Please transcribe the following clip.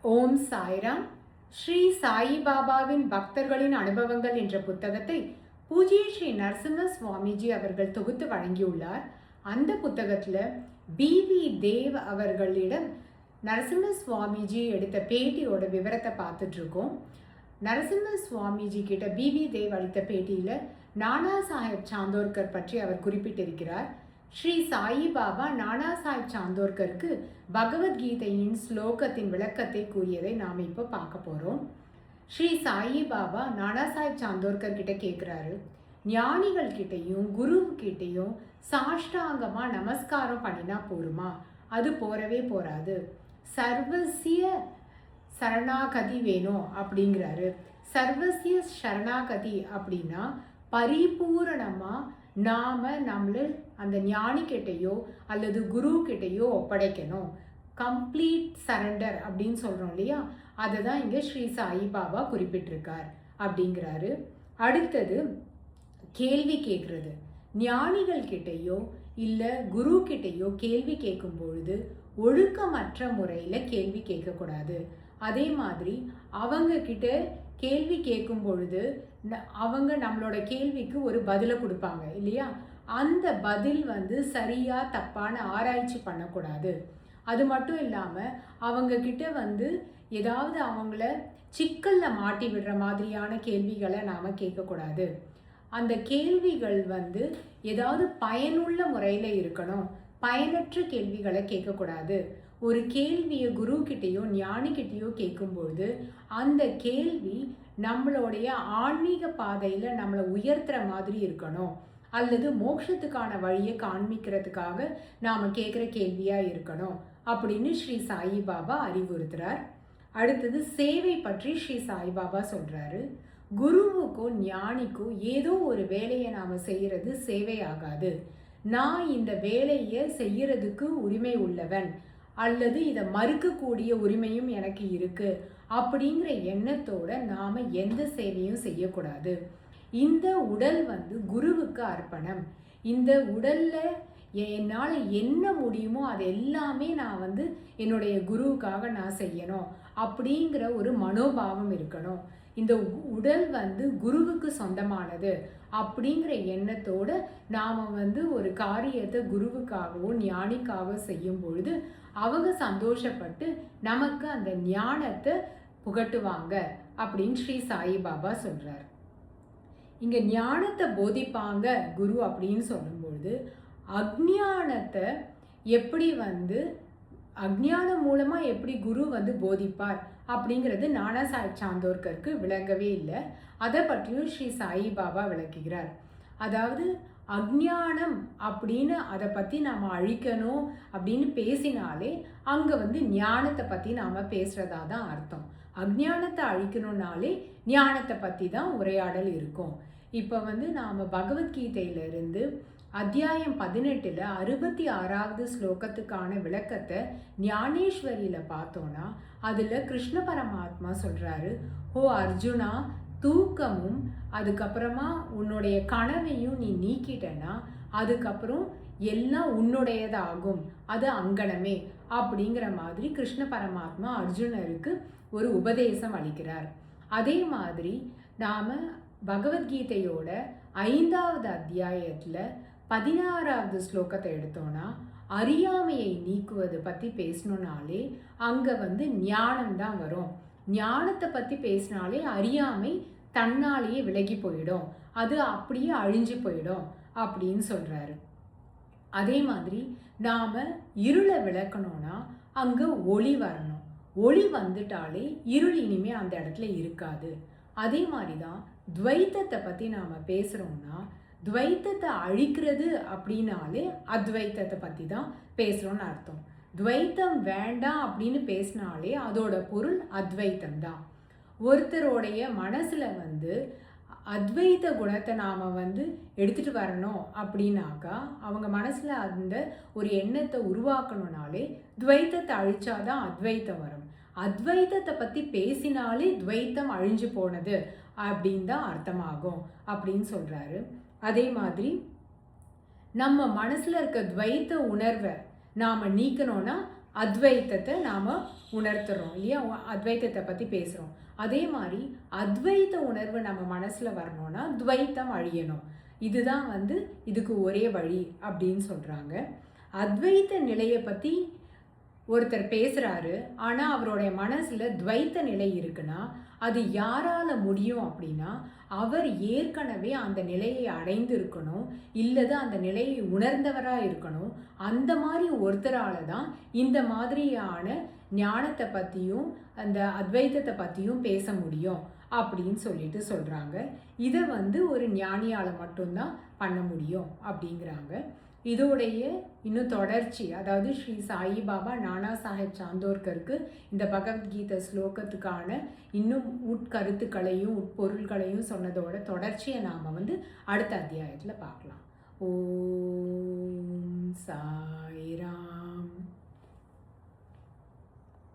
ஓம் சாய்ராம். ஸ்ரீ சாயி பாபாவின் பக்தர்களின் அனுபவங்கள் என்ற புத்தகத்தை பூஜ்ய ஸ்ரீ நரசிம்ம சுவாமிஜி அவர்கள் தொகுத்து வழங்கியுள்ளார். அந்த புத்தகத்தில் பி.வி. தேவ் அவர்களிடம் நரசிம்ம சுவாமிஜி எடுத்த பேட்டியோட விவரத்தை பார்த்துட்டு இருக்கோம். நரசிம்ம சுவாமிஜி கிட்ட பி.வி. தேவ் அளித்த பேட்டியில் நானா சாஹேப் சாந்தோர்கர் பற்றி அவர் குறிப்பிட்டிருக்கிறார். ஸ்ரீ சாயி பாபா நானா சாஹேப் சாந்தோர்கருக்கு பகவத்கீதையின் ஸ்லோகத்தின் விளக்கத்தை கூறியதை நாம் இப்போ பார்க்க போகிறோம். ஸ்ரீ சாயி பாபா நானா சாஹேப் சாந்தோர்கர் கிட்ட கேட்குறாரு, ஞானிகள் கிட்டையும் குருவுக்கிட்டையும் சாஷ்டாங்கமாக நமஸ்காரம் பண்ணினா போருமா? அது போறவே போராது. சர்வசிய சரணாகதி வேணும் அப்படிங்கிறாரு. சர்வசிய சரணாகதி அப்படின்னா பரிபூரணமாக நாம் நம்மள அந்த ஞானிக்கிட்டையோ அல்லது குரு கிட்டையோ ஒப்படைக்கணும். கம்ப்ளீட் சரண்டர் அப்படின்னு சொல்கிறோம் இல்லையா, அதை தான் இங்கே ஸ்ரீ சாயி பாபா குறிப்பிட்டிருக்கார் அப்படிங்கிறாரு. அடுத்தது கேள்வி கேட்குறது. ஞானிகள் கிட்டையோ இல்லை குரு கிட்டையோ கேள்வி கேட்கும் பொழுது ஒழுக்கமற்ற முறையில் கேள்வி கேட்கக்கூடாது. அதே மாதிரி அவங்க கிட்ட கேள்வி கேட்கும் பொழுது அவங்க நம்மளோட கேள்விக்கு ஒரு பதிலை கொடுப்பாங்க இல்லையா, அந்த பதில் சரியா தப்பான ஆராய்ச்சி பண்ணக்கூடாது. அது மட்டும் இல்லாமல் அவங்க கிட்ட ஏதாவது அவங்கள சிக்கலில் மாட்டி விடுற மாதிரியான கேள்விகளை நாம் கேட்கக்கூடாது. அந்த கேள்விகள் ஏதாவது பயனுள்ள முறையில் இருக்கணும். பயனற்ற கேள்விகளை கேட்கக்கூடாது. ஒரு கேள்வியை குரு கிட்டேயோ ஞானிக்கிட்டேயோ கேட்கும்பொழுது அந்த கேள்வி நம்மளுடைய ஆன்மீக பாதையில் நம்மளை உயர்த்துற மாதிரி இருக்கணும், அல்லது மோட்சத்துக்கான வழியை காண்பிக்கிறதுக்காக நாம் கேட்குற கேள்வியாக இருக்கணும் அப்படின்னு ஸ்ரீ சாயி பாபா அறிவுறுத்துறார். அடுத்தது சேவை பற்றி ஸ்ரீ சாயி பாபா சொல்கிறாரு. குருவுக்கோ ஞானிக்கோ ஏதோ ஒரு வேலையை நாம் செய்கிறது சேவை ஆகாது. நான் இந்த வேலையை செய்யறதுக்கு உரிமை உள்ளவன் அல்லது இதை மறுக்கக்கூடிய உரிமையும் எனக்கு இருக்குது அப்படிங்கிற எண்ணத்தோட நாம் எந்த சேவையும் செய்யக்கூடாது. இந்த உடல் குருவுக்கு அர்ப்பணம். இந்த உடலில் என்னால் என்ன முடியுமோ அது எல்லாமே நான் என்னுடைய குருவுக்காக நான் செய்யணும் அப்படிங்கிற ஒரு மனோபாவம் இருக்கணும். இந்த உடல் குருவுக்கு சொந்தமானது அப்படிங்கிற எண்ணத்தோடு நாம் ஒரு காரியத்தை குருவுக்காகவோ ஞானிக்காக செய்யும் பொழுது அவங்க சந்தோஷப்பட்டு நமக்கு அந்த ஞானத்தை புகட்டுவாங்க அப்படின்னு ஸ்ரீ சாயி பாபா சொல்கிறார். இங்கே ஞானத்தை போதிப்பாங்க குரு அப்படின்னு சொல்லும்பொழுது அக்ஞானத்தை எப்படி அக்ஞானம் மூலமாக எப்படி குரு போதிப்பார் அப்படிங்கிறது நானா சாஹேப் சாந்தோர்கருக்கு விளங்கவே இல்லை. அதை பற்றியும் ஸ்ரீ சாயி பாபா விளக்குகிறார். அதாவது அக்ஞானம் அப்படின்னு அதை பற்றி நாம் அழிக்கணும் அப்படின்னு பேசினாலே அங்கே ஞானத்தை பற்றி நாம் பேசுகிறதா தான் அர்த்தம். அக்ஞானத்தை அழிக்கணும்னாலே ஞானத்தை பற்றி தான் உரையாடல் இருக்கும். இப்போ நாம் பகவத்கீதையிலிருந்து அத்தியாயம் 18 66வது ஸ்லோகத்துக்கான விளக்கத்தை ஞானேஸ்வரியில் பார்த்தோன்னா அதில் கிருஷ்ண பரமாத்மா சொல்கிறாரு, ஓ அர்ஜுனா, தூக்கமும் அதுக்கப்புறமா உன்னுடைய கனவையும் நீ நீக்கிட்டனா அதுக்கப்புறம் எல்லாம் உன்னுடையதாகும், அது அங்கனமே அப்படிங்கிற மாதிரி கிருஷ்ண பரமாத்மா அர்ஜுனருக்கு ஒரு உபதேசம் அளிக்கிறார். அதே மாதிரி நாம் பகவத்கீதையோட 5வது அத்தியாயத்தில் 16வது ஸ்லோகத்தை எடுத்தோன்னா அறியாமையை நீக்குவது பற்றி பேசணுன்னாலே அங்கே ஞானம்தான் வரும். ஞானத்தை பற்றி பேசினாலே அறியாமை தன்னாலேயே விலகி போயிடும், அது அப்படியே அழிஞ்சு போயிடும் அப்படின்னு சொல்கிறாரு. அதே மாதிரி நாம் இருளை விளக்கணும்னா அங்கே ஒளி வரணும். ஒளி வந்துட்டாலே இருள் இனிமே அந்த இடத்துல இருக்காது. அதே மாதிரி தான் துவைத்தத்தை பற்றி நாம் பேசுகிறோம்னா துவைத்தத்தை அழிக்கிறது அப்படின்னாலே அத்வைத்தத்தை பற்றி தான் பேசுகிறோன்னு அர்த்தம். துவைத்தம் வேண்டாம் அப்படின்னு பேசினாலே அதோட பொருள் அத்வைத்தம் தான். ஒருத்தருடைய மனசில் அத்வைத்த குணத்தை நாம் எடுத்துகிட்டு வரணும் அப்படின்னாக்கா அவங்க மனசில் அந்த ஒரு எண்ணத்தை உருவாக்கணும்னாலே துவைத்தத்தை அழிச்சாதான் அத்வைத்தம் வரும். அத்வைத்தத்தை பற்றி பேசினாலே துவைத்தம் அழிஞ்சு போனது அப்படின்னு தான் அர்த்தமாகும் அப்படின்னு சொல்கிறாரு. அதே மாதிரி நம்ம மனசில் இருக்க துவைத்த உணர்வை நாம் நீக்கணும்னா அத்வைத்தத்தை நாம் உணர்த்துறோம் இல்லையா, அத்வைத்தத்தை பற்றி பேசுகிறோம். அதே மாதிரி அத்வைத்த உணர்வு நம்ம மனசில் வரணும்னா துவைத்தம் அழியணும். இதுதான் இதுக்கு ஒரே வழி அப்படின்னு சொல்கிறாங்க. அத்வைத்த நிலையை பற்றி ஒருத்தர் பேசுகிறாரு, ஆனால் அவருடைய மனசில் துவைத்த நிலை இருக்குன்னா அது யாரால் முடியும் அப்படின்னா அவர் ஏற்கனவே அந்த நிலையை அடைந்து இருக்கணும், இல்லது அந்த நிலையை உணர்ந்தவராக இருக்கணும். அந்த மாதிரி ஒருத்தரால் தான் இந்த மாதிரியான ஞானத்தை பற்றியும் அந்த அத்வைத்தத்தை பற்றியும் பேச முடியும் அப்படின்னு சொல்கிறாங்க. இதை ஒரு ஞானியால் மட்டும்தான் பண்ண முடியும் அப்படிங்கிறாங்க. இதோடைய இன்னும் தொடர்ச்சி, அதாவது ஸ்ரீ சாயிபாபா நானா சாஹேப் சாந்தோர்கருக்கு இந்த பகவத்கீதை ஸ்லோகத்துக்கான இன்னும் உட்கருத்துக்களையும் உட்பொருள்களையும் சொன்னதோட தொடர்ச்சியை நாம் அடுத்த அத்தியாயத்தில் பார்க்கலாம். ஓம் சாய்ராம்.